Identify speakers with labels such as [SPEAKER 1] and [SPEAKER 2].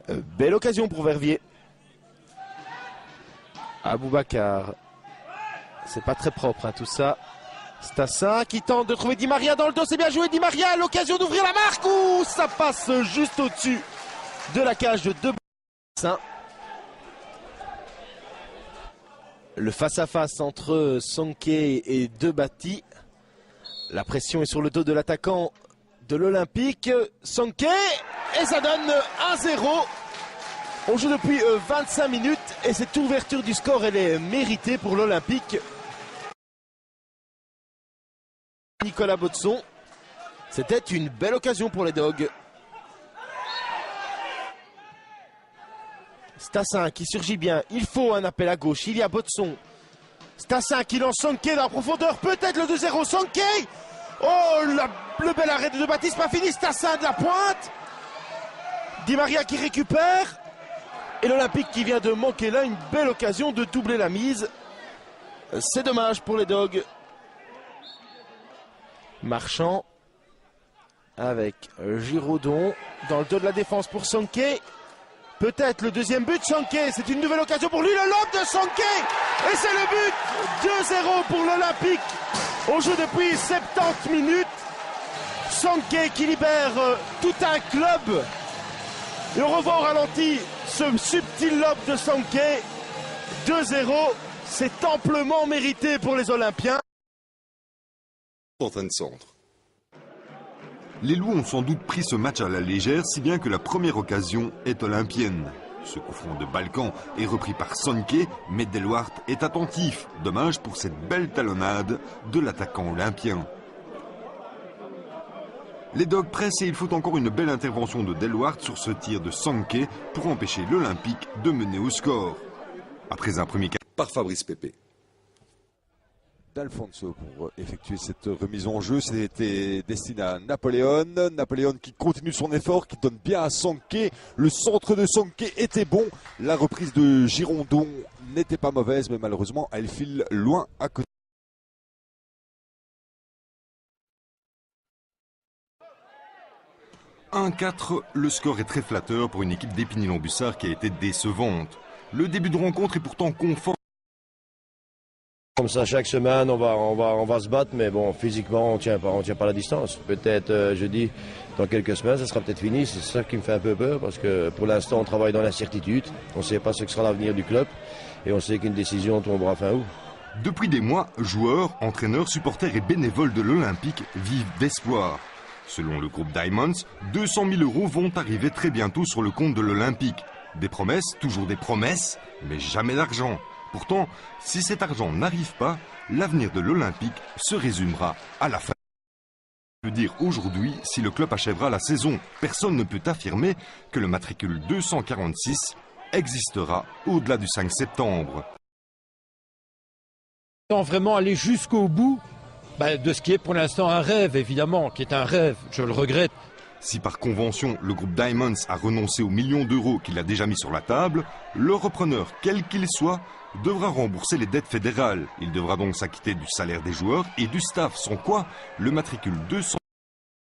[SPEAKER 1] Belle occasion pour Verviers. Aboubacar. C'est pas très propre tout ça. Stassin qui tente de trouver Di Maria dans le dos. C'est bien joué Di Maria. L'occasion d'ouvrir la marque. Ouh, ça passe juste au-dessus de la cage de Stassin. Le face-à-face entre Sonké et Debati. La pression est sur le dos de l'attaquant de l'Olympique. Sonké. Et ça donne 1-0. On joue depuis 25 minutes et cette ouverture du score, elle est méritée pour l'Olympique. Nicolas Baudson. C'était une belle occasion pour les Dogs. Stassin qui surgit bien. Il faut un appel à gauche. Il y a Baudson. Stassin qui lance Sonké dans la profondeur. Peut-être le 2-0. Sonké. Oh, le bel arrêt de Baptiste. Pas fini. Stassin de la pointe. Di Maria qui récupère. Et l'Olympique qui vient de manquer là une belle occasion de doubler la mise. C'est dommage pour les Dogs. Marchand avec Giraudon dans le dos de la défense pour Sonké. Peut-être le deuxième but. Sonké, c'est une nouvelle occasion pour lui. Le lob de Sonké. Et c'est le but. 2-0 pour l'Olympique. On joue depuis 70 minutes. Sonké qui libère tout un club. Et on revoit au ralenti ce subtil lob de Sonké. 2-0, c'est amplement mérité pour les Olympiens.
[SPEAKER 2] De centre. Les Loups ont sans doute pris ce match à la légère, si bien que la première occasion est olympienne. Ce coup franc de Balkan est repris par Sonké, mais Delouart est attentif. Dommage pour cette belle talonnade de l'attaquant olympien. Les Dogs pressent et il faut encore une belle intervention de Delouart sur ce tir de Sonké pour empêcher l'Olympique de mener au score. Après un premier quart par Fabrice Pépé.
[SPEAKER 3] D'Alfonso pour effectuer cette remise en jeu. C'était destiné à Napoléon. Napoléon qui continue son effort, qui donne bien à Sonké. Le centre de Sonké était bon. La reprise de Girondon n'était pas mauvaise, mais malheureusement, elle file loin à côté. «
[SPEAKER 2] 1-4, le score est très flatteur pour une équipe d'Épinay-Lambusart qui a été décevante. Le début de rencontre est pourtant conforme.
[SPEAKER 4] Comme ça, chaque semaine, on va se battre, mais bon, physiquement, on tient pas la distance. Peut-être, je dis, dans quelques semaines, ça sera peut-être fini. C'est ça qui me fait un peu peur, parce que pour l'instant, on travaille dans l'incertitude. On ne sait pas ce que sera l'avenir du club, et on sait qu'une décision tombera fin août.
[SPEAKER 2] Depuis des mois, joueurs, entraîneurs, supporters et bénévoles de l'Olympique vivent d'espoir. Selon le groupe Diamonds, 200 000 € vont arriver très bientôt sur le compte de l'Olympique. Des promesses, toujours des promesses, mais jamais d'argent. Pourtant, si cet argent n'arrive pas, l'avenir de l'Olympique se résumera à la fin. Je veux dire aujourd'hui, si le club achèvera la saison, personne ne peut affirmer que le matricule 246 existera au-delà du 5 septembre.
[SPEAKER 5] Sans vraiment aller jusqu'au bout de ce qui est pour l'instant un rêve, évidemment, qui est un rêve, je le regrette.
[SPEAKER 2] Si par convention, le groupe Diamonds a renoncé aux millions d'euros qu'il a déjà mis sur la table, le repreneur, quel qu'il soit, devra rembourser les dettes fédérales. Il devra donc s'acquitter du salaire des joueurs et du staff, sans quoi le matricule 200